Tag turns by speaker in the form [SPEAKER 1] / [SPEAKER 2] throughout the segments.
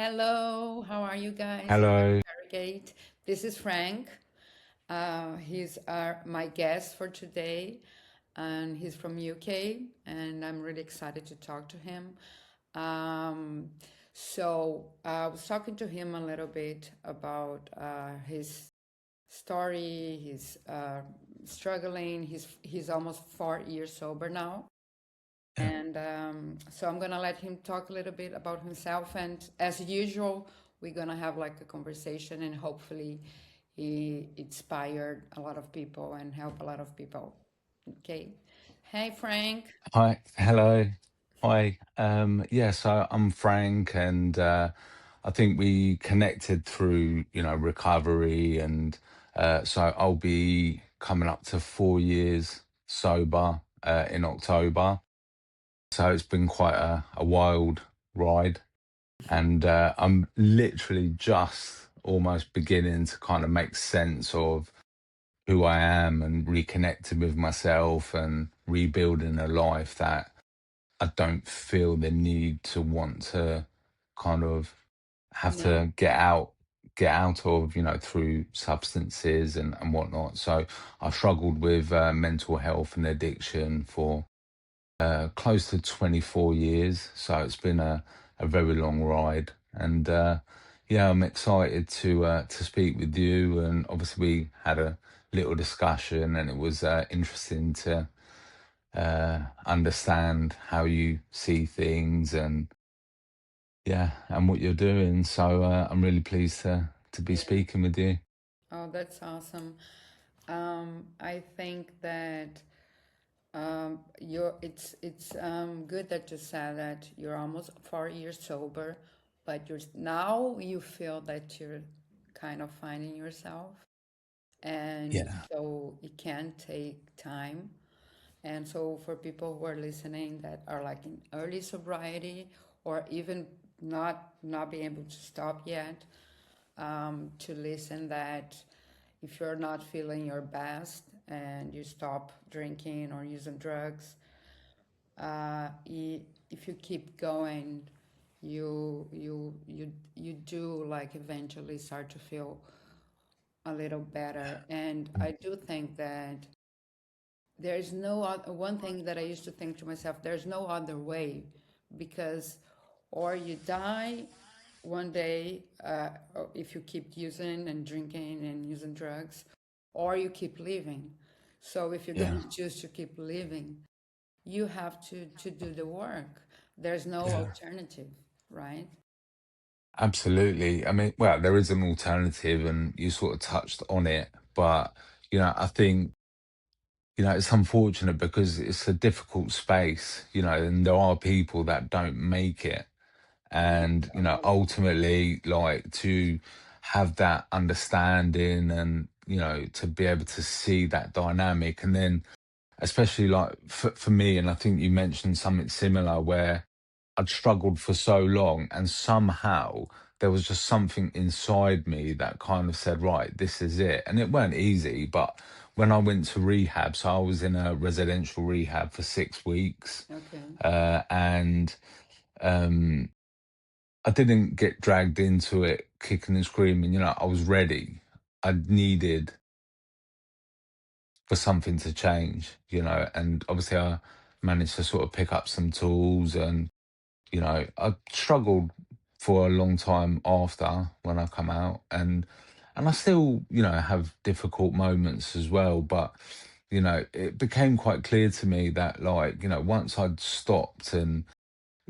[SPEAKER 1] Hello, how are you guys? I'm
[SPEAKER 2] Hello.
[SPEAKER 1] Farragate. This is Frank. He's my guest for today, and he's from UK, and I'm really excited to talk to him. Um, I was talking to him a little bit about his story. He's struggling. He's almost 4 years sober now.
[SPEAKER 2] Yeah.
[SPEAKER 1] And I'm gonna let him talk a little bit about himself. And as usual, we're gonna have like a conversation, and hopefully, he inspired a lot of people and help a lot of people. Okay. Hey, Frank.
[SPEAKER 2] Hi. Hello. Hi. Yeah, so I'm Frank and I think we connected through, recovery and so I'll be coming up to 4 years sober in October. So it's been quite a wild ride and I'm literally just almost beginning to kind of make sense of who I am and reconnecting with myself and rebuilding a life that I don't feel the need to want to kind of have
[SPEAKER 1] No.
[SPEAKER 2] to get out of, through substances and whatnot. So I've struggled with mental health and addiction for close to 24 years. So it's been a very long ride. And yeah, I'm excited to speak with you. And obviously, we had a little discussion, and it was interesting to understand how you see things and yeah, and what you're doing. So I'm really pleased to be
[SPEAKER 1] Yeah.
[SPEAKER 2] speaking with you.
[SPEAKER 1] Oh, that's awesome. I think that it's good that you said that you're almost 4 years sober, but you feel that you're kind of finding yourself, and
[SPEAKER 2] Yeah.
[SPEAKER 1] so it can take time. And so for people who are listening that are like in early sobriety or even not being able to stop yet, to listen that if you're not feeling your best and you stop drinking or using drugs, if you keep going, you do like eventually start to feel a little better. And I do think that there's no other, one thing that I used to think to myself, there's no other way, because or you die one day, if you keep using and drinking and using drugs, or you keep living. So if you're going
[SPEAKER 2] Yeah.
[SPEAKER 1] to choose to keep living, you have to do the work. There's no
[SPEAKER 2] Yeah.
[SPEAKER 1] alternative, right?
[SPEAKER 2] Absolutely. I mean, well, there is an alternative, and you sort of touched on it, but I think it's unfortunate because it's a difficult space, and there are people that don't make it.
[SPEAKER 1] Yeah.
[SPEAKER 2] And,
[SPEAKER 1] Oh,
[SPEAKER 2] ultimately, like to have that understanding and, to be able to see that dynamic. And then, especially like for me, and I think you mentioned something similar where I'd struggled for so long, and somehow there was just something inside me that kind of said, right, this is it. And it weren't easy, but when I went to rehab, so I was in a residential rehab for 6 weeks,
[SPEAKER 1] okay.
[SPEAKER 2] and um, I didn't get dragged into it kicking and screaming. I was ready. I needed for something to change, and obviously I managed to sort of pick up some tools and I struggled for a long time after when I come out, and I still, have difficult moments as well. But it became quite clear to me that, like, once I'd stopped and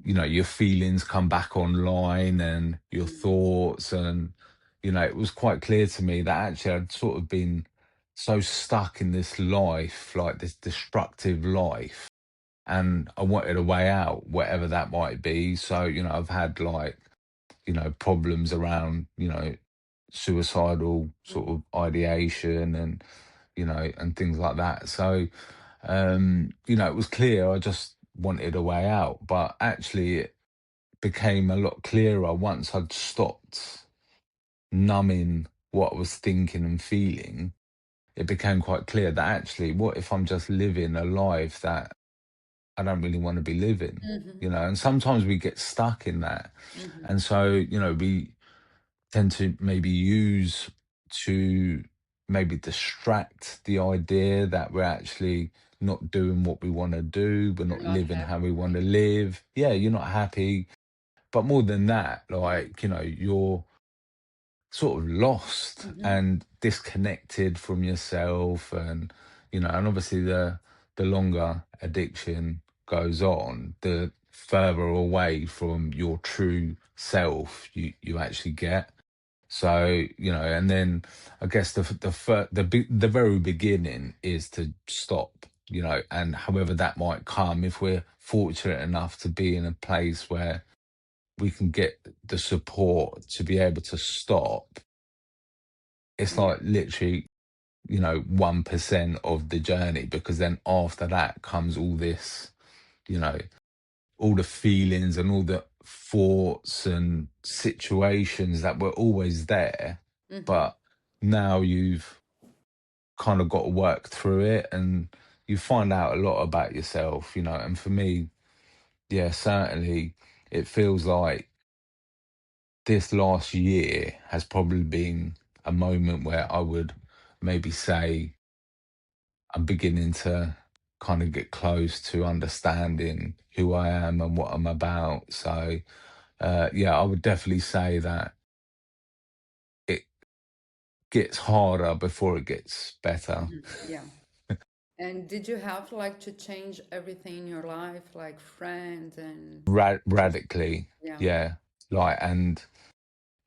[SPEAKER 2] your feelings come back online and your
[SPEAKER 1] Mm.
[SPEAKER 2] thoughts, and it was quite clear to me that actually I'd sort of been so stuck in this life, like this destructive life, and I wanted a way out, whatever that might be. So, I've had like, problems around, suicidal sort
[SPEAKER 1] Mm.
[SPEAKER 2] of ideation and things like that. So, it was clear I just wanted a way out. But actually it became a lot clearer once I'd stopped numbing what I was thinking and feeling. It became quite clear that actually, what if I'm just living a life that I don't really want to be living,
[SPEAKER 1] Mm-hmm.
[SPEAKER 2] and sometimes we get stuck in that.
[SPEAKER 1] Mm-hmm.
[SPEAKER 2] And so, we tend to maybe use to maybe distract the idea that we're actually not doing what we want to do, we're
[SPEAKER 1] You're
[SPEAKER 2] not
[SPEAKER 1] not
[SPEAKER 2] living how
[SPEAKER 1] happy,
[SPEAKER 2] we want
[SPEAKER 1] right?
[SPEAKER 2] to live. Yeah, you're not happy. But more than that,
[SPEAKER 1] Yeah.
[SPEAKER 2] like, you're sort of lost
[SPEAKER 1] Mm-hmm.
[SPEAKER 2] and disconnected from yourself, and and obviously the longer addiction goes on, the further away from your true self you actually get. So, and then I guess the very beginning is to stop, and however that might come, if we're fortunate enough to be in a place where we can get the support to be able to stop. It's
[SPEAKER 1] Yeah.
[SPEAKER 2] like literally, 1% of the journey, because then after that comes all this, you know, all the feelings and all the thoughts and situations that were always there,
[SPEAKER 1] Mm-hmm.
[SPEAKER 2] but now you've kind of got to work through it, and you find out a lot about yourself, and for me, yeah, certainly it feels like this last year has probably been a moment where I would maybe say I'm beginning to kind of get close to understanding who I am and what I'm about. So, yeah, I would definitely say that it gets harder before it gets better.
[SPEAKER 1] Mm-hmm. Yeah. And did you have like to change everything in your life, like friends and just,
[SPEAKER 2] Radically,
[SPEAKER 1] yeah.
[SPEAKER 2] yeah, like, and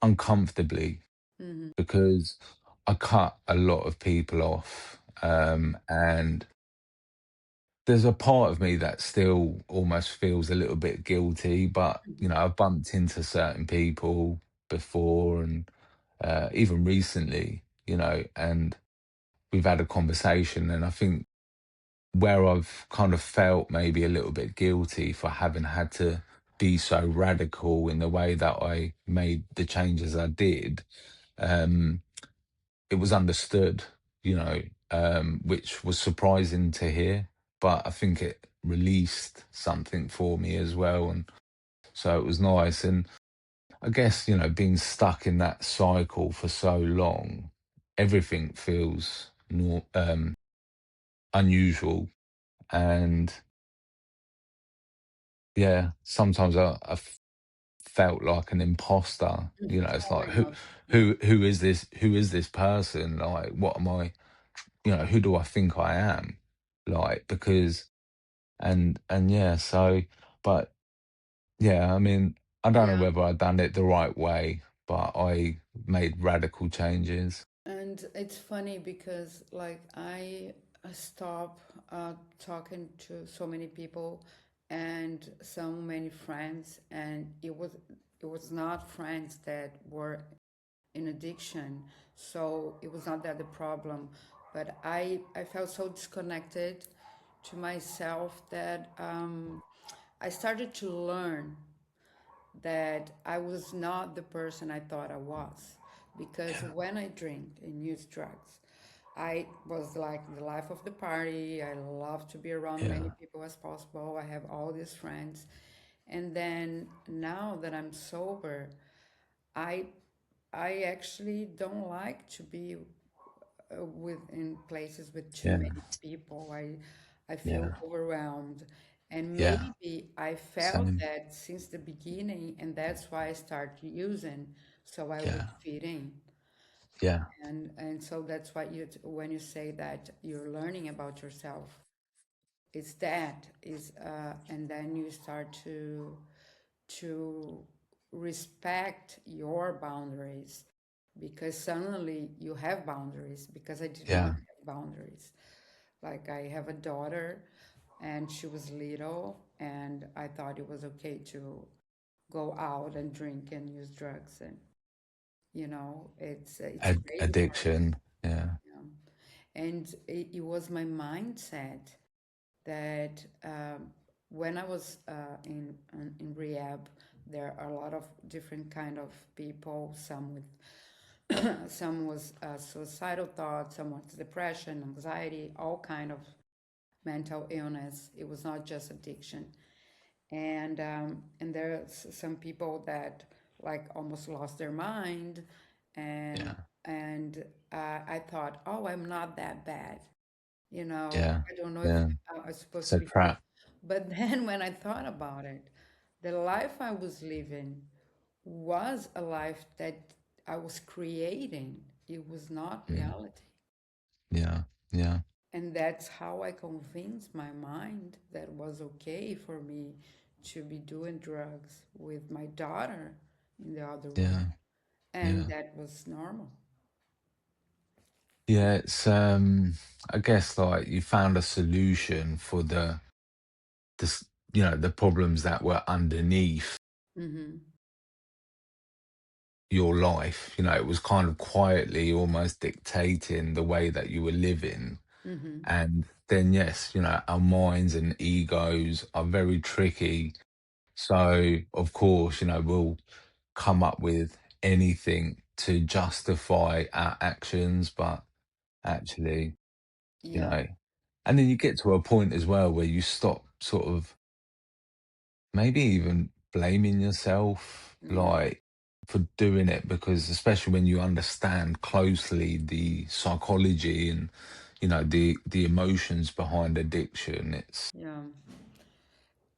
[SPEAKER 2] uncomfortably,
[SPEAKER 1] Mm-hmm.
[SPEAKER 2] because I cut a lot of people off. And there's a part of me that still almost feels a little bit guilty, but
[SPEAKER 1] Mm-hmm.
[SPEAKER 2] I've bumped into certain people before, and even recently, and we've had a conversation, and I think where I've kind of felt maybe a little bit guilty for having had to be so radical in the way that I made the changes I did, um, it was understood, which was surprising to hear, but I think it released something for me as well. And so it was nice. And I guess, being stuck in that cycle for so long, everything feels unusual. And yeah, sometimes I felt like an imposter. It's
[SPEAKER 1] Oh
[SPEAKER 2] like,
[SPEAKER 1] my
[SPEAKER 2] who,
[SPEAKER 1] God. Yeah.
[SPEAKER 2] who is this? Who is this person? Like, what am I? Who do I think I am? Like, because, and yeah, so, but yeah, I mean, I don't know
[SPEAKER 1] Yeah.
[SPEAKER 2] whether I done it the right way, but I made radical changes.
[SPEAKER 1] And it's funny because like I stop talking to so many people and so many friends, and it was not friends that were in addiction, so it was not that the problem, but I felt so disconnected to myself that I started to learn that I was not the person I thought I was. Because
[SPEAKER 2] Yeah,
[SPEAKER 1] when I drink and use drugs, I was like the life of the party. I love to be around many
[SPEAKER 2] yeah,
[SPEAKER 1] people as possible. I have all these friends. And then now that I'm sober, I I actually don't like to be in places with too
[SPEAKER 2] yeah,
[SPEAKER 1] many people. I feel
[SPEAKER 2] yeah.
[SPEAKER 1] overwhelmed. And
[SPEAKER 2] Yeah,
[SPEAKER 1] maybe I felt
[SPEAKER 2] same.
[SPEAKER 1] that since the beginning, and that's why I started using so I would
[SPEAKER 2] Yeah,
[SPEAKER 1] fit in.
[SPEAKER 2] yeah,
[SPEAKER 1] And so that's why when you say that you're learning about yourself, it's that is and then you start to respect your boundaries, because suddenly you have boundaries, because I did not
[SPEAKER 2] yeah.
[SPEAKER 1] have boundaries. Like I have a daughter and she was little and I thought it was okay to go out and drink and use drugs, and it's crazy for me.
[SPEAKER 2] Addiction. Yeah,
[SPEAKER 1] And it was my mindset that when I was in rehab, there are a lot of different kind of people. Some with some was suicidal thoughts, some was depression, anxiety, all kind of mental illness. It was not just addiction. And there's some people that like almost lost their mind, and
[SPEAKER 2] Yeah.
[SPEAKER 1] I thought, oh, I'm not that bad, you know.
[SPEAKER 2] Yeah.
[SPEAKER 1] I don't know if
[SPEAKER 2] Yeah.
[SPEAKER 1] I was supposed to
[SPEAKER 2] So
[SPEAKER 1] be feeling.
[SPEAKER 2] crap.
[SPEAKER 1] But then when I thought about it, the life I was living was a life that I was creating. It was not
[SPEAKER 2] Mm.
[SPEAKER 1] reality.
[SPEAKER 2] Yeah. Yeah.
[SPEAKER 1] And that's how I convinced my mind that it was okay for me to be doing drugs with my daughter in the other room.
[SPEAKER 2] Yeah.
[SPEAKER 1] And
[SPEAKER 2] Yeah.
[SPEAKER 1] that was normal.
[SPEAKER 2] Yeah. It's I guess like you found a solution for the the problems that were underneath
[SPEAKER 1] Mm-hmm.
[SPEAKER 2] your life. It was kind of quietly almost dictating the way that you were living.
[SPEAKER 1] Mm-hmm.
[SPEAKER 2] And then, yes, our minds and egos are very tricky. So, of course, we'll come up with anything to justify our actions. But actually, you
[SPEAKER 1] Yeah.
[SPEAKER 2] know, and then you get to a point as well where you stop sort of maybe even blaming yourself,
[SPEAKER 1] Yeah.
[SPEAKER 2] like, for doing it, because especially when you understand closely the psychology and, the emotions behind addiction, it's
[SPEAKER 1] Yeah.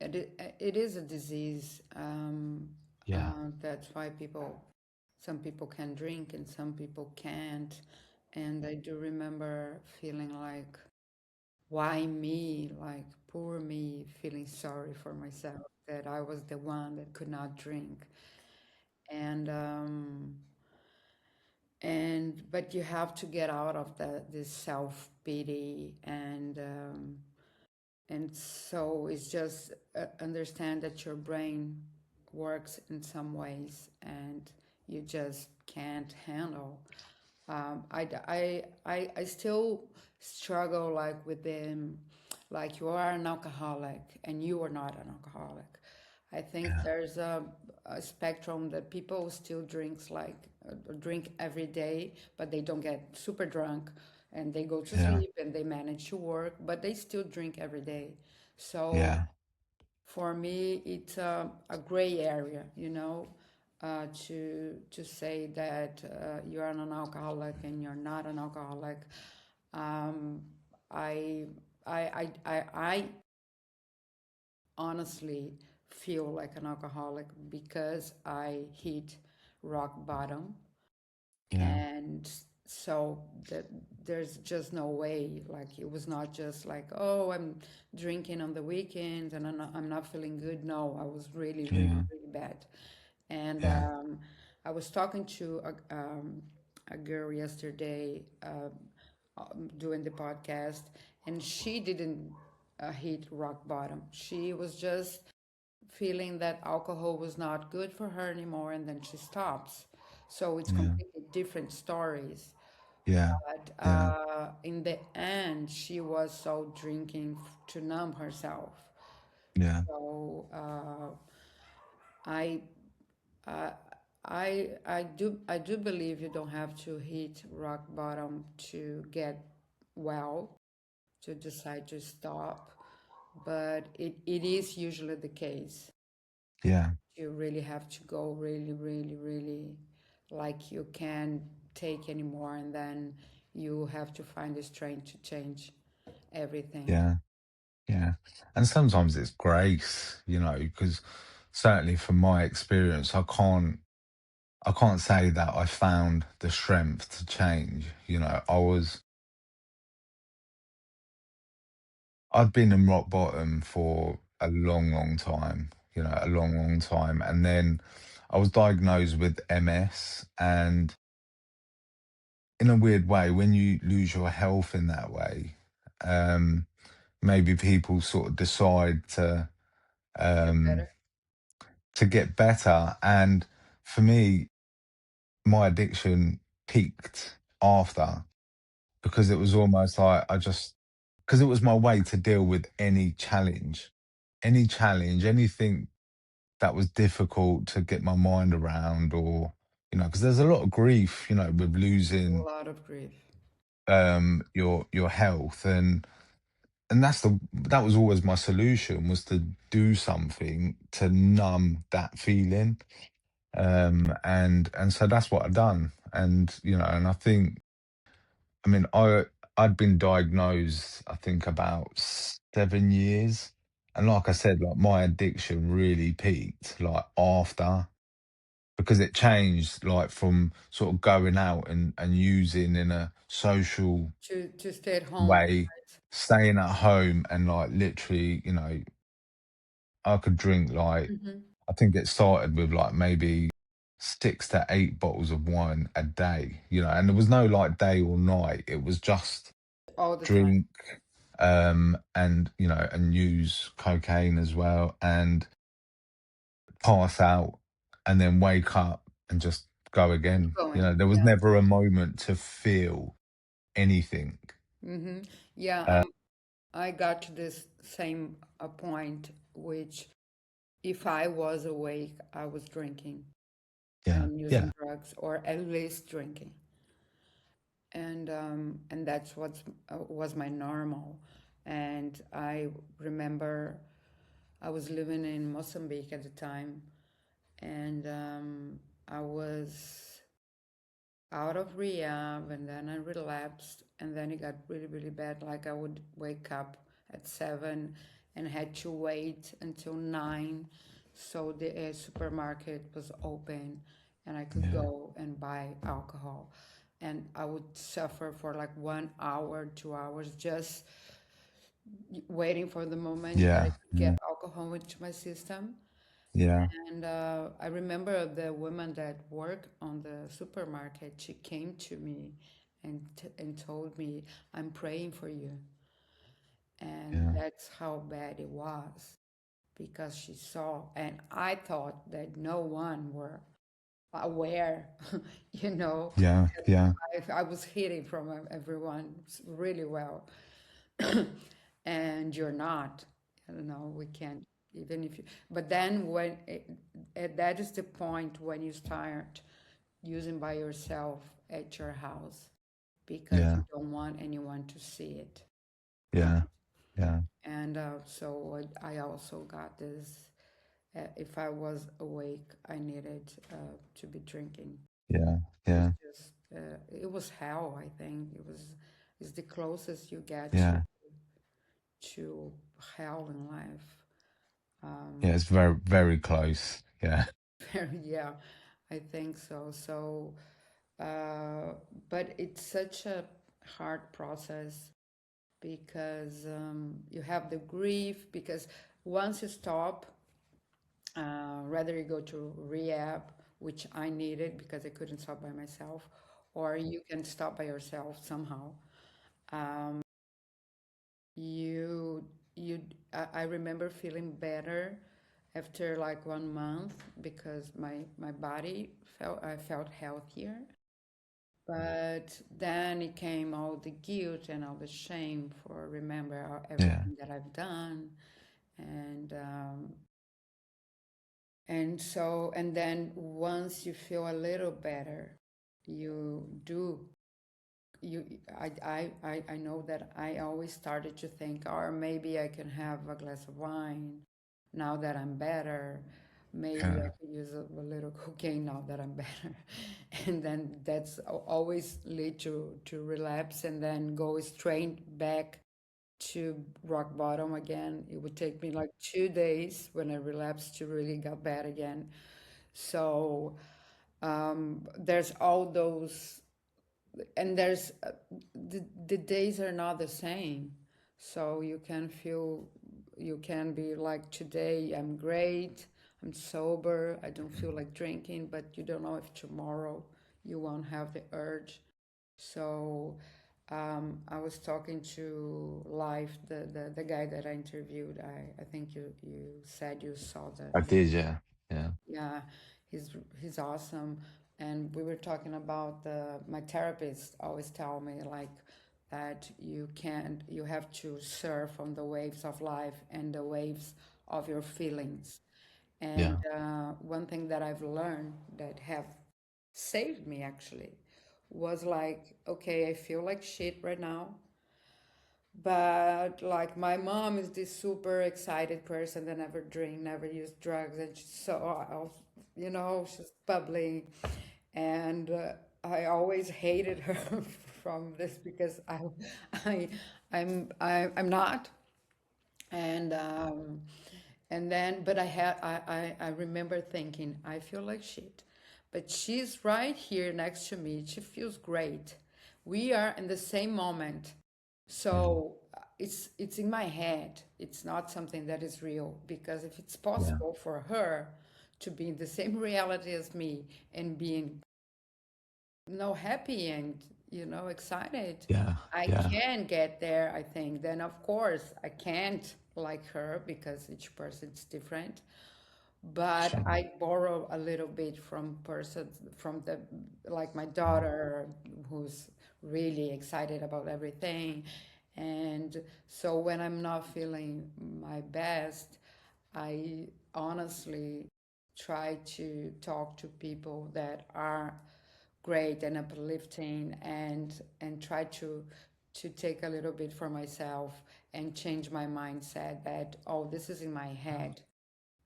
[SPEAKER 1] It is a disease.
[SPEAKER 2] yeah,
[SPEAKER 1] That's why some people can drink and some people can't. And I do remember feeling like, why me? Like, poor me, feeling sorry for myself that I was the one that could not drink. And but you have to get out of this self pity, and so it's just understand that your brain works in some ways, and you just can't handle. I still struggle like with them, like you are an alcoholic and you are not an alcoholic. I think
[SPEAKER 2] yeah,
[SPEAKER 1] there's a spectrum that people still drink every day, but they don't get super drunk and they go to
[SPEAKER 2] yeah,
[SPEAKER 1] sleep and they manage to work, but they still drink every day. So
[SPEAKER 2] yeah,
[SPEAKER 1] for me, it's a gray area, to say that you're an alcoholic and you're not an alcoholic. Um, I, I honestly feel like an alcoholic because I hit rock bottom,
[SPEAKER 2] yeah,
[SPEAKER 1] and so that there's just no way. Like it was not just like, oh, I'm drinking on the weekends and I'm not feeling good. No, I was really really
[SPEAKER 2] yeah,
[SPEAKER 1] really bad. And
[SPEAKER 2] yeah,
[SPEAKER 1] I was talking to a girl yesterday, doing the podcast, and she didn't hit rock bottom. She was just feeling that alcohol was not good for her anymore, and then she stops. So it's
[SPEAKER 2] yeah,
[SPEAKER 1] completely different stories.
[SPEAKER 2] yeah,
[SPEAKER 1] But
[SPEAKER 2] yeah,
[SPEAKER 1] in the end, she was so drinking to numb herself.
[SPEAKER 2] yeah,
[SPEAKER 1] So I, uh, I do believe you don't have to hit rock bottom to get well, to decide to stop, but it is usually the case.
[SPEAKER 2] yeah,
[SPEAKER 1] You really have to go really, really, really like you can't take anymore, and then you have to find the strength to change everything.
[SPEAKER 2] yeah, yeah. And sometimes it's grace, because certainly from my experience, I can't say that I found the strength to change. I'd been in rock bottom for a long, long time, a long, long time. And then I was diagnosed with MS. And in a weird way, when you lose your health in that way, um, maybe people sort of decide
[SPEAKER 1] Get
[SPEAKER 2] um,
[SPEAKER 1] better?
[SPEAKER 2] to get better. And for me, my addiction peaked after, because it was almost like because it was my way to deal with any challenge, anything that was difficult to get my mind around, or, because there's a lot of grief, with
[SPEAKER 1] A
[SPEAKER 2] losing
[SPEAKER 1] lot of grief.
[SPEAKER 2] your health. And and that was always my solution, was to do something to numb that feeling. And so that's what I've done. And and I think, I mean, I'd been diagnosed, I think, about 7 years. And like I said, like my addiction really peaked like after, because it changed like from sort of going out and using in a social
[SPEAKER 1] To stay at home.
[SPEAKER 2] way, staying at home, and like literally, I could drink like,
[SPEAKER 1] Hmm.
[SPEAKER 2] I think it started with like maybe 6 to 8 bottles of wine a day, and there was no like day or night. It was just
[SPEAKER 1] All the time.
[SPEAKER 2] drink, and and use cocaine as well, and pass out, and then wake up and just go
[SPEAKER 1] Keep
[SPEAKER 2] again.
[SPEAKER 1] going.
[SPEAKER 2] There was
[SPEAKER 1] Yeah.
[SPEAKER 2] never a moment to feel anything.
[SPEAKER 1] Hmm. Yeah.
[SPEAKER 2] Uh,
[SPEAKER 1] I got to this same point, which if I was awake, I was drinking
[SPEAKER 2] yeah,
[SPEAKER 1] and using
[SPEAKER 2] yeah,
[SPEAKER 1] drugs, or at least drinking, and that's what was my normal. And I remember I was living in Mozambique at the time, and I was out of rehab, and then I relapsed, and then it got really, really bad. Like I would wake up at 7 and had to wait until 9, so the supermarket was open and I could
[SPEAKER 2] yeah,
[SPEAKER 1] go and buy alcohol. And I would suffer for like 1 hour, 2 hours, just waiting for the moment that I
[SPEAKER 2] yeah,
[SPEAKER 1] could get
[SPEAKER 2] yeah,
[SPEAKER 1] alcohol into my system.
[SPEAKER 2] yeah,
[SPEAKER 1] And I remember the woman that worked on the supermarket. She came to me and told me, "I'm praying for you." And
[SPEAKER 2] yeah,
[SPEAKER 1] that's how bad it was, because she saw, and I thought that no one were aware, you know.
[SPEAKER 2] yeah, yeah,
[SPEAKER 1] I was hiding from everyone really well, and you're not. I don't know. We can't, even if you. But then that is the point when you start using by yourself at your house, because
[SPEAKER 2] yeah,
[SPEAKER 1] you don't want anyone to see it, right?
[SPEAKER 2] yeah, yeah,
[SPEAKER 1] And so I also got this. If I was awake, I needed to be drinking.
[SPEAKER 2] yeah,
[SPEAKER 1] It was
[SPEAKER 2] yeah,
[SPEAKER 1] just, it was hell, I think. It's the closest you get
[SPEAKER 2] yeah.
[SPEAKER 1] to hell in life.
[SPEAKER 2] Yeah, it's very, very close. Yeah,
[SPEAKER 1] Yeah, I think so. So, uh, but it's such a hard process, because you have the grief, because once you stop, whether you go to rehab, which I needed because I couldn't stop by myself, or you can stop by yourself somehow. You you I remember feeling better after like 1 month, because my body I felt healthier. But then it came all the guilt and all the shame for remember
[SPEAKER 2] yeah,
[SPEAKER 1] everything that I've done. And um and so and then once you feel a little better, you do you I know that I always started to think, or maybe I can have a glass of wine now that I'm better. Maybe I
[SPEAKER 2] yeah.
[SPEAKER 1] could use a little cocaine now that I'm better. And then that's always lead to relapse, and then go straight back to rock bottom again. It would take me like 2 days when I relapsed to really get bad again. So there's all those, and there's the days are not the same. So you can feel, you can be like, today I'm great, I'm sober, I don't feel like drinking, but you don't know if tomorrow you won't have the urge. So I was talking to Life, the guy that I interviewed. I think you said you saw
[SPEAKER 2] I
[SPEAKER 1] the
[SPEAKER 2] did. Yeah, yeah,
[SPEAKER 1] yeah, he's awesome. And we were talking about my therapist always tell me like that you can't, you have to surf on the waves of life and the waves of your feelings. And
[SPEAKER 2] yeah,
[SPEAKER 1] one thing that I've learned that have saved me actually was like, okay, I feel like shit right now, But like my mom is this super excited person that never drink, never use drugs, and she's so, she's bubbly, and I always hated her from this because I, I'm not, and but I remember thinking I feel like shit, but she's right here next to me. She feels great. We are in the same moment,
[SPEAKER 2] Yeah.
[SPEAKER 1] so it's in my head. It's not something that is real, because if it's
[SPEAKER 2] Yeah.
[SPEAKER 1] possible for her to be in the same reality as me and being happy and excited,
[SPEAKER 2] Yeah.
[SPEAKER 1] I
[SPEAKER 2] Yeah.
[SPEAKER 1] can get there. I think then of course I can't like her because each person's different, but
[SPEAKER 2] Sure.
[SPEAKER 1] I borrow a little bit from persons, from the, like my daughter, who's really excited about everything. And so when I'm not feeling my best, I honestly try to talk to people that are great and uplifting, and try to take a little bit for myself and change my mindset that, oh, this is in my head,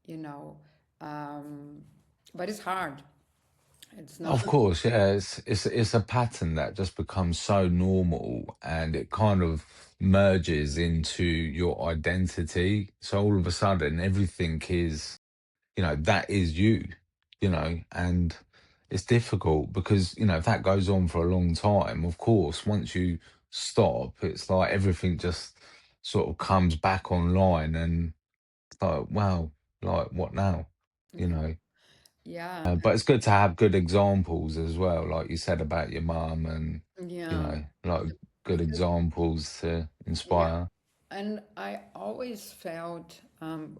[SPEAKER 1] you know. um, but it's hard. It's not.
[SPEAKER 2] Of course, yeah, it's a pattern that just becomes so normal and it kind of merges into your identity. So all of a sudden everything is, that is you, and it's difficult because, if that goes on for a long time, of course, once you stop, it's like everything just sort of comes back online and it's like, wow, like what now? You
[SPEAKER 1] Yeah,
[SPEAKER 2] know.
[SPEAKER 1] yeah,
[SPEAKER 2] But it's good to have good examples as well, like you said about your mum and,
[SPEAKER 1] yeah,
[SPEAKER 2] like good
[SPEAKER 1] because
[SPEAKER 2] examples to
[SPEAKER 1] yeah.
[SPEAKER 2] inspire.
[SPEAKER 1] And I always felt,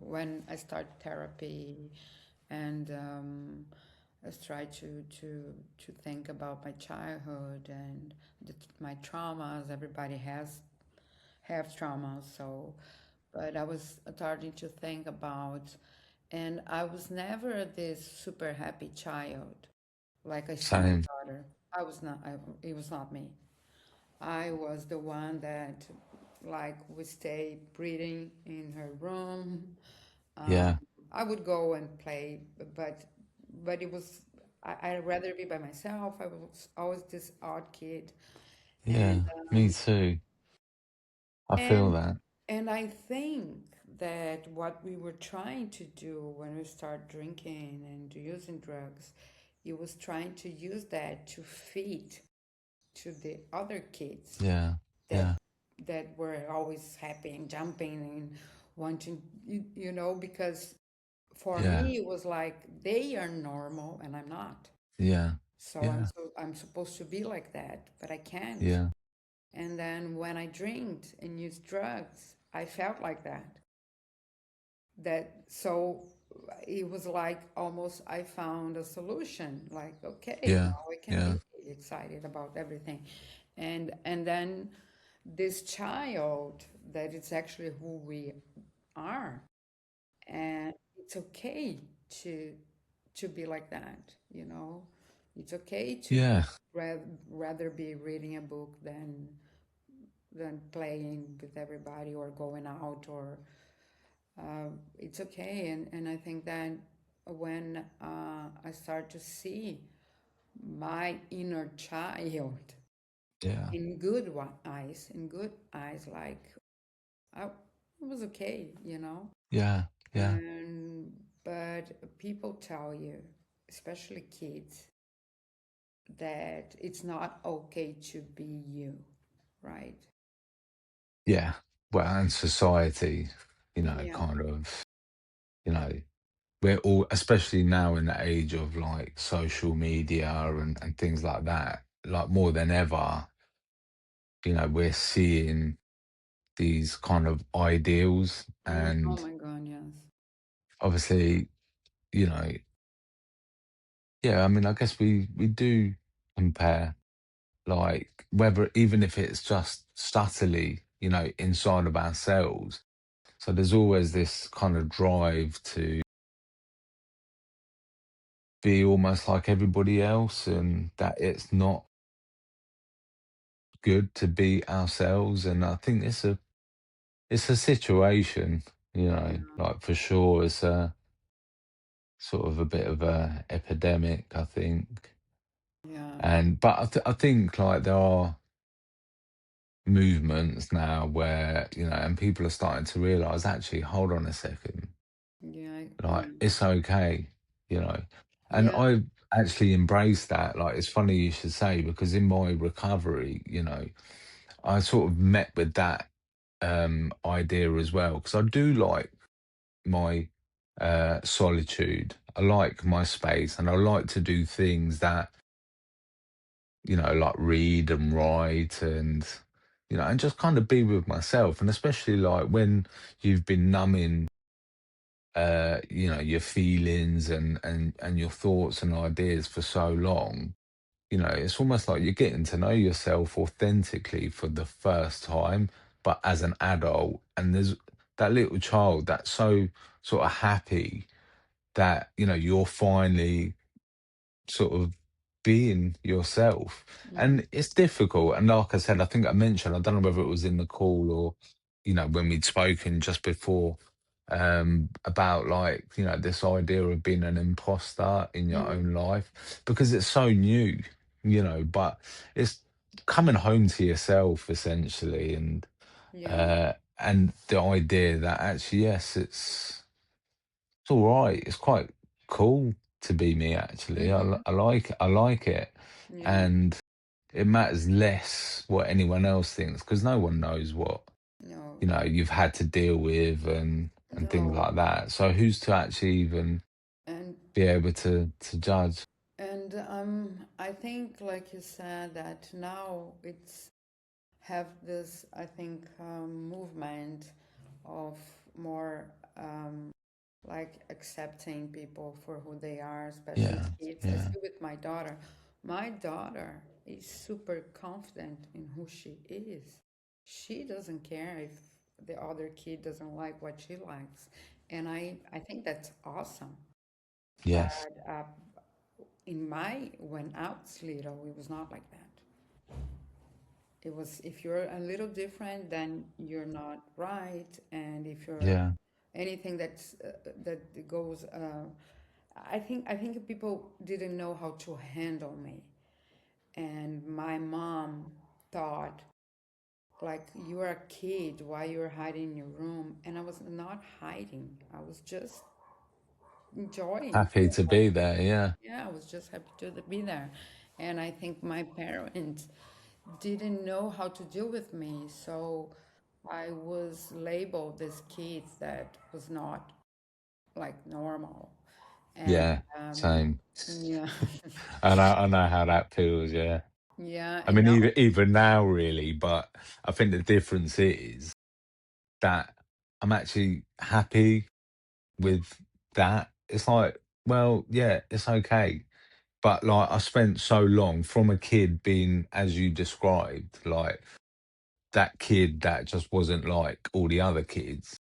[SPEAKER 1] when I started therapy, and I tried to think about my childhood and my traumas. Everybody have traumas, so, but I was starting to think about, and I was never this super happy child like I see my
[SPEAKER 2] Same.
[SPEAKER 1] daughter. I was not. It was not me. I was the one that, like, would stay breathing in her room. Um,
[SPEAKER 2] Yeah.
[SPEAKER 1] I would go and play, but it was, I'd rather be by myself. I was always this odd kid, and
[SPEAKER 2] Yeah. Me too. I feel
[SPEAKER 1] and
[SPEAKER 2] that.
[SPEAKER 1] and I think that what we were trying to do when we start drinking and using drugs, it was trying to use that to feed to the other kids
[SPEAKER 2] Yeah.
[SPEAKER 1] that
[SPEAKER 2] Yeah.
[SPEAKER 1] were always happy and jumping and wanting, because for
[SPEAKER 2] Yeah.
[SPEAKER 1] me it was like they are normal and I'm not.
[SPEAKER 2] Yeah.
[SPEAKER 1] So
[SPEAKER 2] Yeah.
[SPEAKER 1] I'm supposed to be like that, but I can't.
[SPEAKER 2] Yeah.
[SPEAKER 1] And then when I drank and used drugs, I felt like that. That so it was like almost I found a solution. Like, okay,
[SPEAKER 2] Yeah.
[SPEAKER 1] now I can
[SPEAKER 2] Yeah.
[SPEAKER 1] be excited about everything. And then this child, that it's actually who we are, and it's okay to be like that, it's okay to
[SPEAKER 2] Yeah.
[SPEAKER 1] rather be reading a book than playing with everybody or going out, or it's okay. And I think that when I start to see my inner child
[SPEAKER 2] Yeah.
[SPEAKER 1] in good eyes, like, I, it was okay,
[SPEAKER 2] Yeah. Yeah.
[SPEAKER 1] And but people tell you, especially kids, that it's not okay to be you, right?
[SPEAKER 2] Yeah. Well, and society,
[SPEAKER 1] Yeah.
[SPEAKER 2] kind of, you know, we're all, especially now in the age of like social media and things like that, like more than ever, we're seeing these kind of ideals.
[SPEAKER 1] Oh
[SPEAKER 2] And
[SPEAKER 1] my God, yes.
[SPEAKER 2] obviously, you know, yeah, I mean, I guess we do compare, like whether even if it's just subtly, inside of ourselves. So there's always this kind of drive to be almost like everybody else, and that it's not good to be ourselves, and I think it's a situation,
[SPEAKER 1] Yeah,
[SPEAKER 2] like for sure. It's a sort of a bit of a epidemic, I think.
[SPEAKER 1] yeah,
[SPEAKER 2] And but I think like there are movements now where and people are starting to realize, actually, hold on a second,
[SPEAKER 1] yeah,
[SPEAKER 2] like
[SPEAKER 1] yeah,
[SPEAKER 2] it's okay, you know. And
[SPEAKER 1] yeah.
[SPEAKER 2] I actually embraced that. Like, it's funny you should say, because in my recovery, I sort of met with that idea as well, because I do like my solitude. I like my space, and I like to do things that, like read and write, and and just kind of be with myself. And especially like when you've been numbing your feelings and your thoughts and ideas for so long, it's almost like you're getting to know yourself authentically for the first time, but as an adult. And there's that little child that's so sort of happy that, you're finally sort of being yourself.
[SPEAKER 1] Mhm.
[SPEAKER 2] And it's difficult. And like I said, I think I mentioned, I don't know whether it was in the call or, when we'd spoken just before, about like, this idea of being an imposter in your
[SPEAKER 1] Mhm.
[SPEAKER 2] own life, because it's so new, but it's coming home to yourself essentially.
[SPEAKER 1] Yeah.
[SPEAKER 2] And the idea that actually, yes, it's all right. It's quite cool to be me, actually.
[SPEAKER 1] Mhm.
[SPEAKER 2] I like it.
[SPEAKER 1] Yeah.
[SPEAKER 2] And it matters less what anyone else thinks, because no one knows what,
[SPEAKER 1] No.
[SPEAKER 2] you've had to deal with, and things
[SPEAKER 1] No.
[SPEAKER 2] like that. So who's to actually even
[SPEAKER 1] And
[SPEAKER 2] be able to judge?
[SPEAKER 1] I think, like you said, that now it's have this, I think, movement of more like accepting people for who they are, especially
[SPEAKER 2] Yeah,
[SPEAKER 1] kids. I
[SPEAKER 2] yeah,
[SPEAKER 1] see with my daughter. My daughter is super confident in who she is. She doesn't care if the other kid doesn't like what she likes. And I think that's awesome.
[SPEAKER 2] yes,
[SPEAKER 1] But when I was little, it was not like that. It was, if you're a little different, then you're not right. And if you're
[SPEAKER 2] yeah,
[SPEAKER 1] anything that goes, I think people didn't know how to handle me. And my mom thought, like, you're a kid, why you're hiding in your room? And I was not hiding. I was just enjoying.
[SPEAKER 2] happy to be there. Yeah,
[SPEAKER 1] Yeah, I was just happy to be there. And I think my parents didn't know how to deal with me. So I was labeled this kid that was not like normal. And
[SPEAKER 2] yeah, same.
[SPEAKER 1] yeah,
[SPEAKER 2] I know how that feels. Yeah.
[SPEAKER 1] yeah.
[SPEAKER 2] I
[SPEAKER 1] And
[SPEAKER 2] mean,
[SPEAKER 1] now,
[SPEAKER 2] even now, really, but I think the difference is that I'm actually happy with that. It's like, well, yeah, it's okay. But like, I spent so long from a kid being, as you described, like that kid that just wasn't like all the other kids.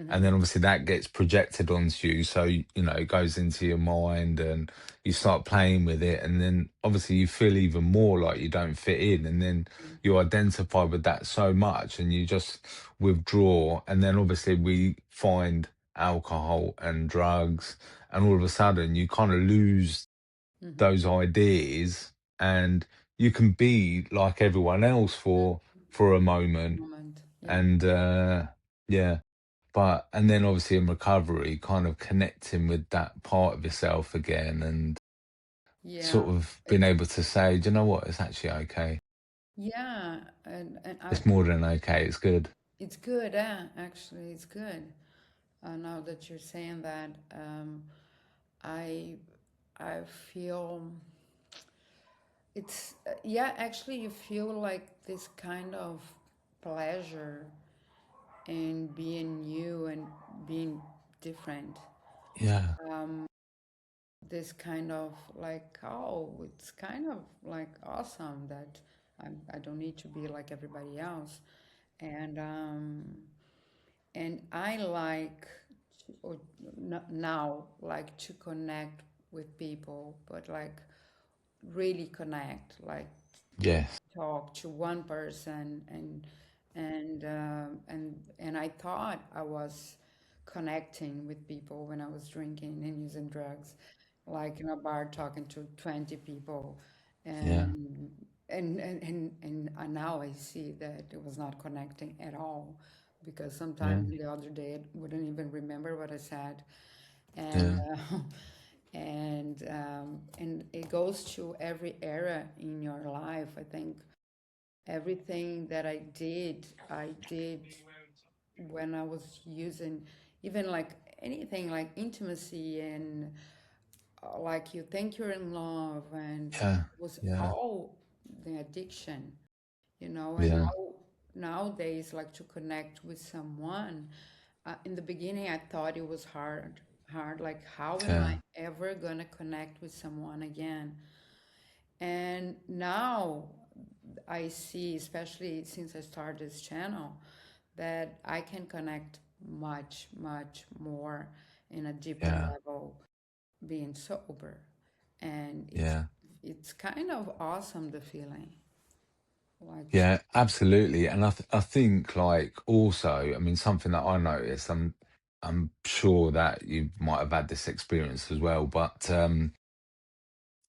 [SPEAKER 2] And
[SPEAKER 1] hmm
[SPEAKER 2] then obviously that gets projected onto you. So, it goes into your mind and you start playing with it. And then obviously you feel even more like you don't fit in. And then you identify with that so much and you just withdraw. And then obviously we find alcohol and drugs. And all of a sudden you kind of lose
[SPEAKER 1] hmm
[SPEAKER 2] those ideas, and you can be like everyone else for a moment.
[SPEAKER 1] moment, yeah,
[SPEAKER 2] And yeah, but and then obviously in recovery, kind of connecting with that part of yourself again, and
[SPEAKER 1] yeah.
[SPEAKER 2] sort of being
[SPEAKER 1] It's
[SPEAKER 2] able to say, do you know what, it's actually okay.
[SPEAKER 1] yeah, and
[SPEAKER 2] It's more than okay, it's good.
[SPEAKER 1] it's good. Yeah, actually, it's good. Now that you're saying that, I I feel it's yeah. Actually, you feel like this kind of pleasure in being you and being different.
[SPEAKER 2] Yeah,
[SPEAKER 1] This kind of like, oh, it's kind of like awesome that I don't need to be like everybody else. And I like or now like to connect with people, but like really connect, like
[SPEAKER 2] Yes.
[SPEAKER 1] talk to one person, and I thought I was connecting with people when I was drinking and using drugs, like in a bar talking to 20 people,
[SPEAKER 2] Yeah.
[SPEAKER 1] and now I see that it was not connecting at all, because
[SPEAKER 2] Yeah.
[SPEAKER 1] sometimes the other day I wouldn't even remember what I said, and
[SPEAKER 2] Yeah.
[SPEAKER 1] and it goes to every era in your life. I think everything that I did when I was using, even like anything like intimacy and like you think you're in love, and
[SPEAKER 2] Yeah.
[SPEAKER 1] was
[SPEAKER 2] Yeah.
[SPEAKER 1] all the addiction, you know. And
[SPEAKER 2] Yeah.
[SPEAKER 1] nowadays, like to connect with someone, in the beginning I thought it was hard, like how am I
[SPEAKER 2] Yeah.
[SPEAKER 1] ever gonna connect with someone again? And now I see, especially since I started this channel, that I can connect much more in a deeper
[SPEAKER 2] Yeah.
[SPEAKER 1] level being sober. And
[SPEAKER 2] Yeah.
[SPEAKER 1] it's kind of awesome, the feeling. Like to,
[SPEAKER 2] Yeah, absolutely. And I think like also, I mean, something that I noticed, I'm sure that you might have had this experience as well, but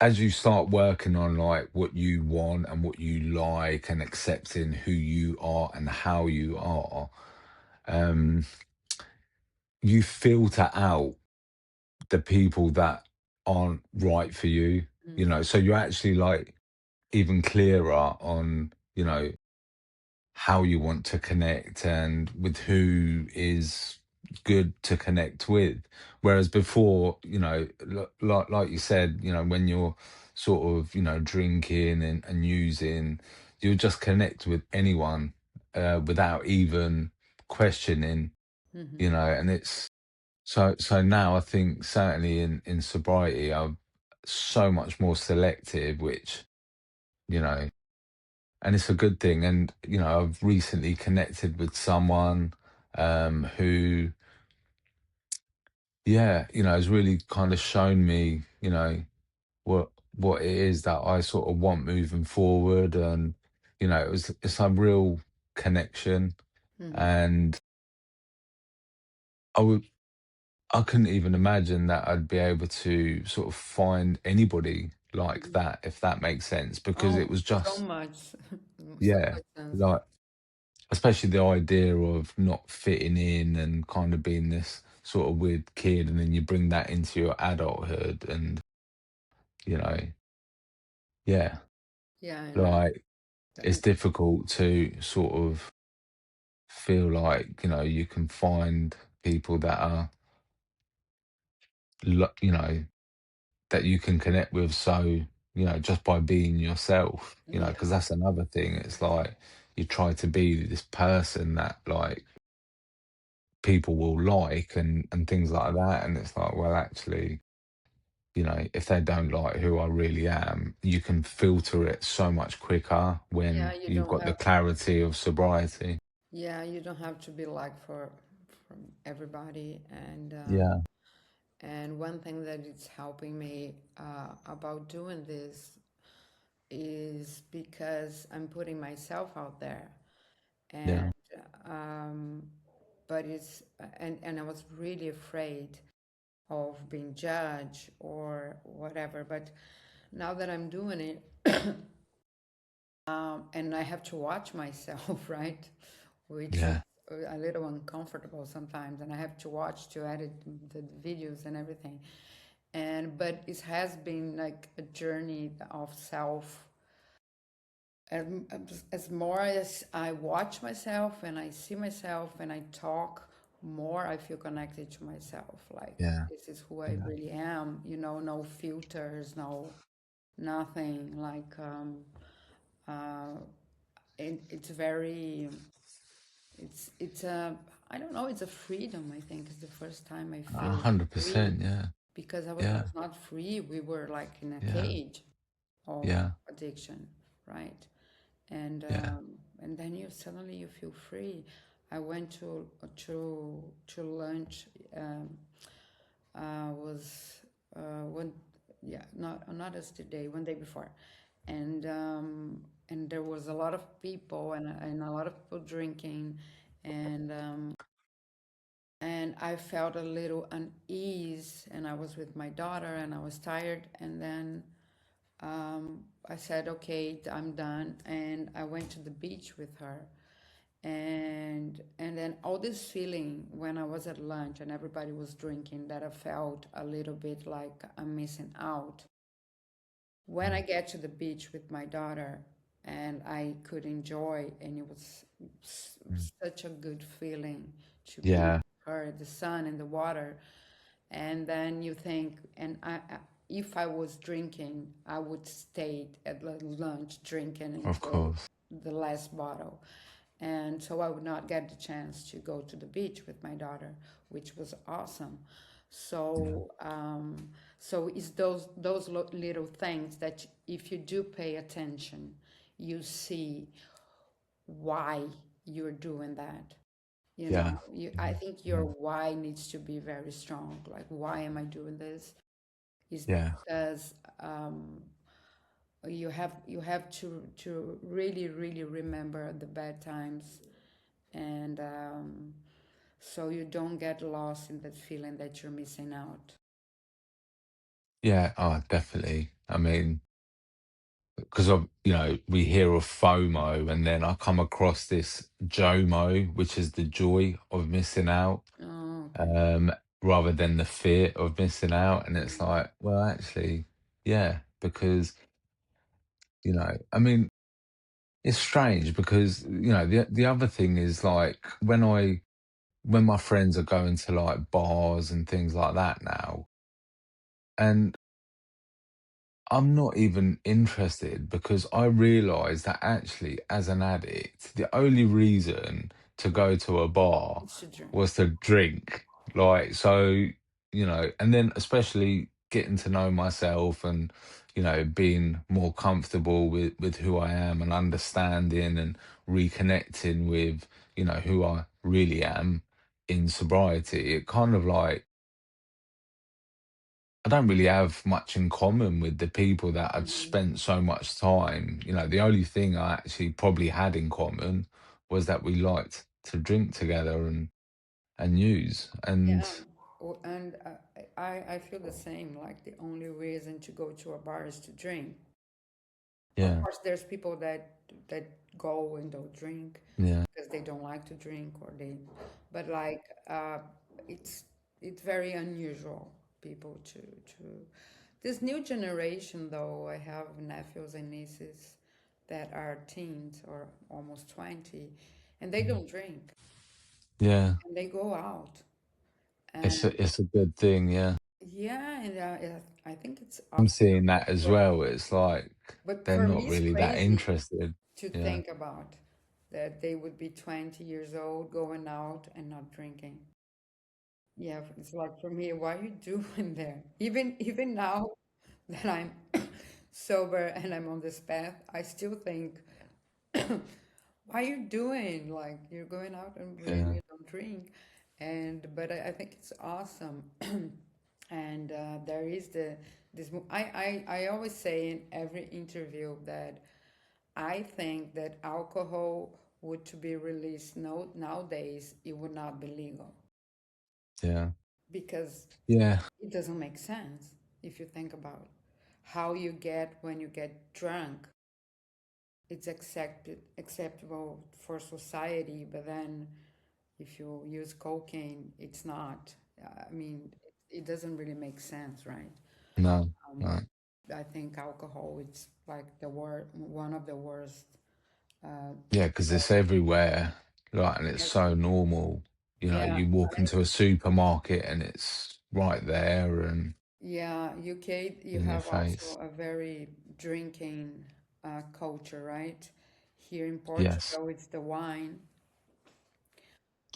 [SPEAKER 2] as you start working on like what you want and what you like and accepting who you are and how you are, um, you filter out the people that aren't right for you, you
[SPEAKER 1] Mhm.
[SPEAKER 2] know, so you're actually like even clearer on, you know, how you want to connect and with who is good to connect with. Whereas before, you know, like you said, you know, when you're sort of, you know, drinking and using, you'll just connect with anyone without even questioning, you
[SPEAKER 1] Mhm.
[SPEAKER 2] know, and it's so now I think certainly in sobriety, I'm so much more selective, which, you know, and it's a good thing. And you know, I've recently connected with someone who, yeah, you know, has really kind of shown me, you know, what it is that I sort of want moving forward, and you know, it's a real connection,
[SPEAKER 1] Mhm.
[SPEAKER 2] and I would. I couldn't even imagine that I'd be able to sort of find anybody like
[SPEAKER 1] Mhm.
[SPEAKER 2] that, if that makes sense, because it
[SPEAKER 1] Oh,
[SPEAKER 2] was
[SPEAKER 1] so
[SPEAKER 2] just,
[SPEAKER 1] much, so
[SPEAKER 2] yeah,
[SPEAKER 1] much sense.
[SPEAKER 2] like especially the idea of not fitting in and kind of being this sort of weird kid, and then you bring that into your adulthood, and you know, yeah,
[SPEAKER 1] Yeah, I know.
[SPEAKER 2] like it's
[SPEAKER 1] And
[SPEAKER 2] difficult to sort of feel like, you know, you can find people that are, you know, that you can connect with, so you know, just by being yourself, you know, because
[SPEAKER 1] yeah,
[SPEAKER 2] that's another thing. It's like you try to be this person that like people will like and things like that, and it's like, well, actually, you know, if they don't like who I really am, you can filter it so much quicker
[SPEAKER 1] yeah,
[SPEAKER 2] when
[SPEAKER 1] you
[SPEAKER 2] you've
[SPEAKER 1] don't
[SPEAKER 2] got the
[SPEAKER 1] have.
[SPEAKER 2] clarity of sobriety.
[SPEAKER 1] Yeah, you don't have to be like for from everybody,
[SPEAKER 2] Yeah.
[SPEAKER 1] and one thing that is helping me about doing this is because I'm putting myself out there, and
[SPEAKER 2] Yeah.
[SPEAKER 1] um, but it's and I was really afraid of being judged or whatever. But now that I'm doing it, and I have to watch myself, right? Which is
[SPEAKER 2] Yeah.
[SPEAKER 1] a little uncomfortable sometimes, and I have to watch to edit the videos and everything. And but it has been like a journey of self. As more as I watch myself and I see myself and I talk more, I feel connected to myself. Like
[SPEAKER 2] Yeah.
[SPEAKER 1] this is who I
[SPEAKER 2] Yeah.
[SPEAKER 1] really am. You know, no filters, no nothing. Like uh, it's very it's a I don't know, it's a freedom. I think it's the first time I feel free
[SPEAKER 2] 100%. Yeah.
[SPEAKER 1] because I
[SPEAKER 2] Yeah.
[SPEAKER 1] was not free. We were like in a
[SPEAKER 2] Yeah.
[SPEAKER 1] cage of
[SPEAKER 2] Yeah.
[SPEAKER 1] addiction, right? And
[SPEAKER 2] Yeah.
[SPEAKER 1] um, and then you suddenly you feel free. I went to lunch. Was one, yeah, not yesterday, one day before, and there was a lot of people and a lot of people drinking, and I felt a little unease, and I was with my daughter, and I was tired, and then I said, okay, I'm done, and I went to the beach with her, and then all this feeling when I was at lunch and everybody was drinking, that I felt a little bit like I'm missing out. When I get to the beach with my daughter and I could enjoy, and it was such a good feeling to be with
[SPEAKER 2] Yeah,
[SPEAKER 1] her, the sun and the water. And then you think, if I was drinking, I would stay at lunch drinking
[SPEAKER 2] of
[SPEAKER 1] until
[SPEAKER 2] course.
[SPEAKER 1] the last bottle. And so I would not get the chance to go to the beach with my daughter, which was awesome.
[SPEAKER 2] Yeah.
[SPEAKER 1] So, so it's those little things that if you do pay attention, you see why you're doing that. You
[SPEAKER 2] Yeah.
[SPEAKER 1] know, I
[SPEAKER 2] Mhm.
[SPEAKER 1] think your
[SPEAKER 2] Yeah.
[SPEAKER 1] why needs to be very strong. Like, why am I doing this? Is
[SPEAKER 2] Yeah.
[SPEAKER 1] because you have to really really remember the bad times, and so you don't get lost in that feeling that you're missing out.
[SPEAKER 2] Yeah. Oh, definitely. I mean, because of, we hear of FOMO and then I come across this JOMO, which is the joy of missing out,
[SPEAKER 1] Oh, okay.
[SPEAKER 2] um, rather than the fear of missing out. And it's
[SPEAKER 1] Mm,
[SPEAKER 2] like, well, actually, yeah, because, I mean, it's strange because, the other thing is like when my friends are going to like bars and things like that now, and I'm not even interested because I realize that actually, as an addict, the only reason to go to a bar
[SPEAKER 1] it's a drink.
[SPEAKER 2] was to drink. Like, so, and then especially getting to know myself and, being more comfortable with who I am and understanding and reconnecting with, who I really am in sobriety. It kind of like, I don't really have much in common with the people that I'd
[SPEAKER 1] Mm,
[SPEAKER 2] spent so much time. The only thing I actually probably had in common was that we liked to drink together and use. And
[SPEAKER 1] yeah. And I feel the same. Like, the only reason to go to a bar is to drink. Of
[SPEAKER 2] yeah,
[SPEAKER 1] course, there's people that go and don't drink
[SPEAKER 2] yeah,
[SPEAKER 1] because they don't like to drink, or they, but like, it's it's very unusual people to this new generation. Though I have nephews and nieces that are teens or almost 20, and they
[SPEAKER 2] mm,
[SPEAKER 1] don't drink,
[SPEAKER 2] yeah.
[SPEAKER 1] and they go out,
[SPEAKER 2] It's
[SPEAKER 1] and
[SPEAKER 2] a good thing. Yeah,
[SPEAKER 1] yeah, and I think it's
[SPEAKER 2] I'm
[SPEAKER 1] awesome.
[SPEAKER 2] seeing that as well. It's like
[SPEAKER 1] But
[SPEAKER 2] they're
[SPEAKER 1] for me,
[SPEAKER 2] not
[SPEAKER 1] it's
[SPEAKER 2] really that
[SPEAKER 1] crazy
[SPEAKER 2] interested.
[SPEAKER 1] to
[SPEAKER 2] Yeah,
[SPEAKER 1] think about that they would be 20 years old going out and not drinking. Yeah, it's like, for me, what are you doing there? Even now that I'm sober and I'm on this path, I still think, what are you doing? Like, you're going out and
[SPEAKER 2] yeah,
[SPEAKER 1] you don't drink. And but I think it's awesome. And there is I always say in every interview that I think that alcohol would to be released nowadays, it would not be legal,
[SPEAKER 2] yeah,
[SPEAKER 1] because
[SPEAKER 2] yeah.
[SPEAKER 1] it doesn't make sense if you think about how you get when you get drunk. It's acceptable for society, but then if you use cocaine, it's not. I mean, it doesn't really make sense, right?
[SPEAKER 2] No,
[SPEAKER 1] Um,
[SPEAKER 2] no.
[SPEAKER 1] I think alcohol is like one of the worst. Uh,
[SPEAKER 2] Yeah, because it's everywhere, like, and it's
[SPEAKER 1] yes,
[SPEAKER 2] so normal.
[SPEAKER 1] yeah,
[SPEAKER 2] You walk into a supermarket and it's right there and
[SPEAKER 1] yeah. UK, you
[SPEAKER 2] in your
[SPEAKER 1] have
[SPEAKER 2] face.
[SPEAKER 1] also a very drinking culture, right? Here in
[SPEAKER 2] Yes,
[SPEAKER 1] Portugal, it's the wine,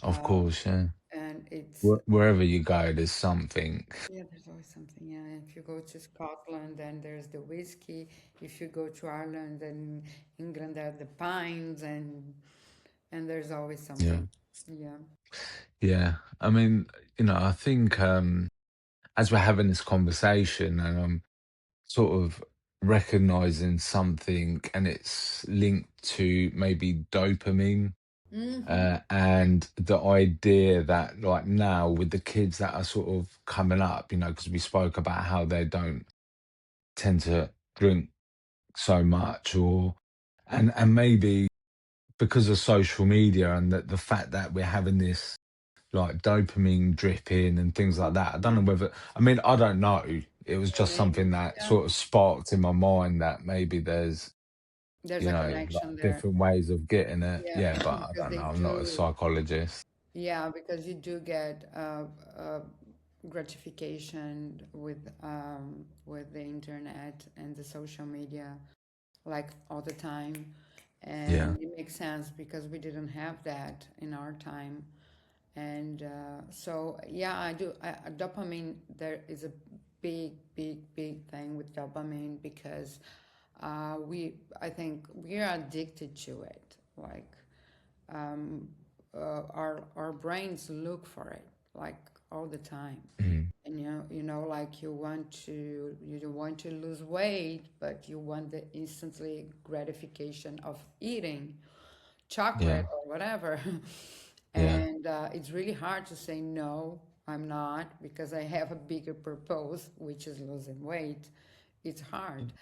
[SPEAKER 2] of
[SPEAKER 1] uh,
[SPEAKER 2] course, yeah.
[SPEAKER 1] and it's
[SPEAKER 2] Wherever you go, there's something.
[SPEAKER 1] yeah. There's always something. Yeah, if you go to Scotland, then there's the whiskey. If you go to Ireland and England, there are the pines, and there's always
[SPEAKER 2] Yeah,
[SPEAKER 1] something. Yeah.
[SPEAKER 2] yeah. I mean, I think as we're having this conversation and I'm sort of recognizing something and it's linked to maybe dopamine.
[SPEAKER 1] Mm-hmm.
[SPEAKER 2] And the idea that, like, now with the kids that are sort of coming up, because we spoke about how they don't tend to drink so much, or and maybe because of social media and the fact that we're having this like dopamine drip in and things like that. I don't know whether, I mean, I don't know. It was
[SPEAKER 1] Yeah,
[SPEAKER 2] just something
[SPEAKER 1] maybe.
[SPEAKER 2] that
[SPEAKER 1] Yeah,
[SPEAKER 2] sort of sparked in my mind that maybe there's,
[SPEAKER 1] there's a
[SPEAKER 2] like
[SPEAKER 1] connection there.
[SPEAKER 2] different ways of getting it.
[SPEAKER 1] Yeah,
[SPEAKER 2] Yeah, but I
[SPEAKER 1] because
[SPEAKER 2] don't know.
[SPEAKER 1] they
[SPEAKER 2] I'm not a
[SPEAKER 1] do.
[SPEAKER 2] psychologist.
[SPEAKER 1] Yeah, because you do get uh, gratification with the internet and the social media, like all the time,
[SPEAKER 2] Yeah.
[SPEAKER 1] and it makes sense because we didn't have that in our time, and so yeah, I do. Dopamine, there is a big thing with dopamine because I think we are addicted to it, like um, our brains look for it like all the time.
[SPEAKER 2] Mm.
[SPEAKER 1] And like you don't want to lose weight, but you want the instantly gratification of eating
[SPEAKER 2] Yeah.
[SPEAKER 1] chocolate or whatever.
[SPEAKER 2] Yeah.
[SPEAKER 1] And it's really hard to say no, I'm not, because I have a bigger purpose, which is losing weight. It's hard.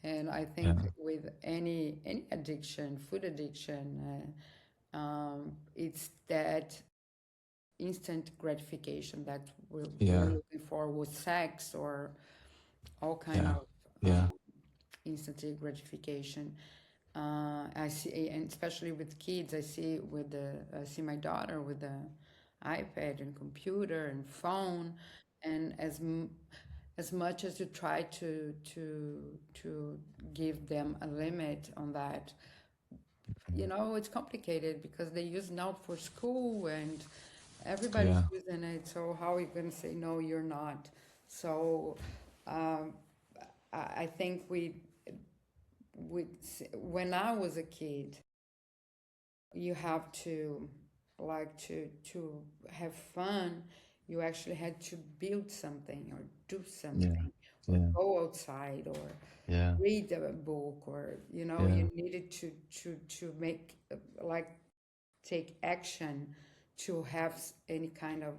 [SPEAKER 1] And I think
[SPEAKER 2] Yeah.
[SPEAKER 1] with any addiction, food addiction, it's that instant gratification that we're
[SPEAKER 2] Yeah.
[SPEAKER 1] looking for with sex or all kind
[SPEAKER 2] Yeah.
[SPEAKER 1] of
[SPEAKER 2] Yeah.
[SPEAKER 1] instant gratification. I see, and especially with kids, I see my daughter with the iPad and computer and phone, and as much as you try to give them a limit on that,
[SPEAKER 2] Mm.
[SPEAKER 1] it's complicated because they use now for school and everybody's
[SPEAKER 2] Yeah.
[SPEAKER 1] using it. So how are you going to say no? You're not. So um, I think we when I was a kid, you have to like to have fun. You actually had to build something or do
[SPEAKER 2] Yeah.
[SPEAKER 1] something or
[SPEAKER 2] Yeah.
[SPEAKER 1] go outside or
[SPEAKER 2] Yeah.
[SPEAKER 1] read a book or
[SPEAKER 2] Yeah.
[SPEAKER 1] you needed to make like take action to have any kind of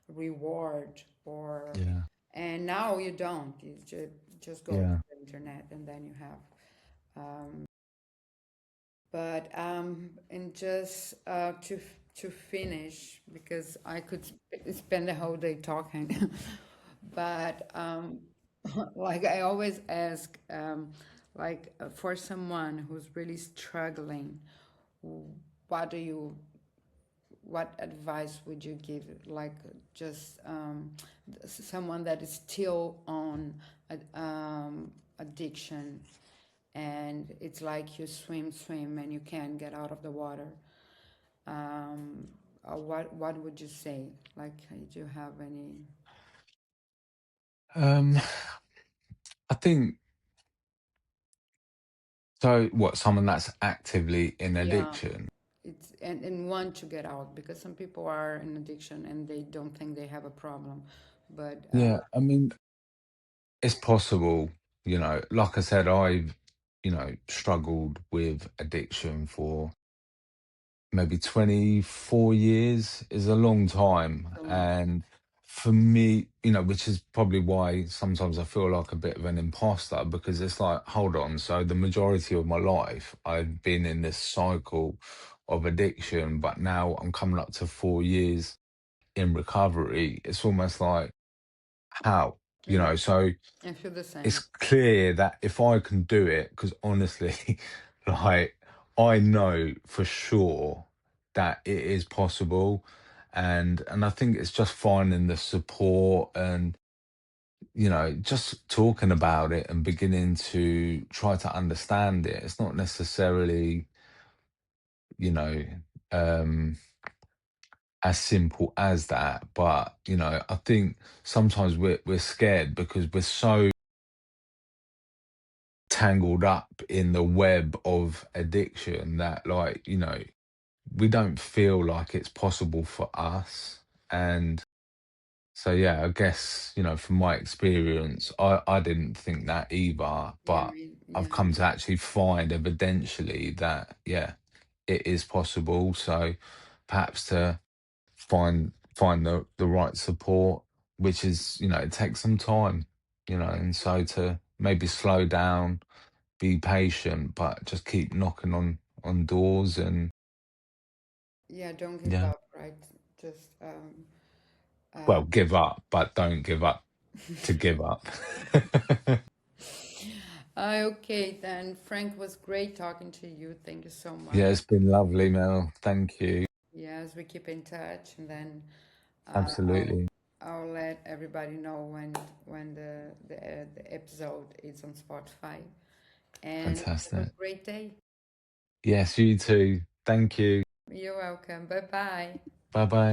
[SPEAKER 1] reward or
[SPEAKER 2] Yeah.
[SPEAKER 1] and now you don't. You just go to
[SPEAKER 2] Yeah.
[SPEAKER 1] the internet and then you have but and just to finish because I could spend the whole day talking, but like I always ask, for someone who's really struggling, what do you, what advice would you give? Like just someone that is still on addiction and it's like you swim and you can't get out of the water. What would you say? Like, do you have any?
[SPEAKER 2] Um, I think so. What, someone that's actively in
[SPEAKER 1] Yeah,
[SPEAKER 2] addiction?
[SPEAKER 1] it's and want to get out because some people are in addiction and they don't think they have a problem, but
[SPEAKER 2] Yeah. I mean, it's possible. Like I said, I've struggled with addiction for maybe 24 years is a long time.
[SPEAKER 1] so long.
[SPEAKER 2] And for me, which is probably why sometimes I feel like a bit of an imposter because it's like, hold on. So the majority of my life, I've been in this cycle of addiction, but now I'm coming up to 4 years in recovery. It's almost like, how?
[SPEAKER 1] Yeah,
[SPEAKER 2] So
[SPEAKER 1] I feel the
[SPEAKER 2] it's
[SPEAKER 1] same.
[SPEAKER 2] clear that if I can do it, because honestly, like, I know for sure that it is possible. And I think it's just finding the support and, just talking about it and beginning to try to understand it. It's not necessarily, you know, um, as simple as that. But, I think sometimes we're scared because we're so tangled up in the web of addiction that, like, we don't feel like it's possible for us. And So yeah, I guess, from my experience, I didn't think that either,
[SPEAKER 1] Yeah,
[SPEAKER 2] but
[SPEAKER 1] yeah,
[SPEAKER 2] I've come to actually find evidentially that, yeah, it is possible. So perhaps to find the right support, which is, it takes some time, and so to maybe slow down, be patient, but just keep knocking on doors and
[SPEAKER 1] yeah. Don't give
[SPEAKER 2] yeah.
[SPEAKER 1] up, right? Just
[SPEAKER 2] Well,
[SPEAKER 1] uh,
[SPEAKER 2] give up, but don't give up to give up.
[SPEAKER 1] okay, then Frank, was great talking to you. Thank you so
[SPEAKER 2] Yeah,
[SPEAKER 1] much.
[SPEAKER 2] it's been lovely, Mel. Thank you.
[SPEAKER 1] Yes, we keep in touch, and then uh, I'll
[SPEAKER 2] Absolutely.
[SPEAKER 1] I'll let everybody know when the episode is on Spotify. And have a
[SPEAKER 2] Fantastic.
[SPEAKER 1] great day.
[SPEAKER 2] Yes, you too. Thank you.
[SPEAKER 1] You're welcome. Bye bye.
[SPEAKER 2] Bye bye.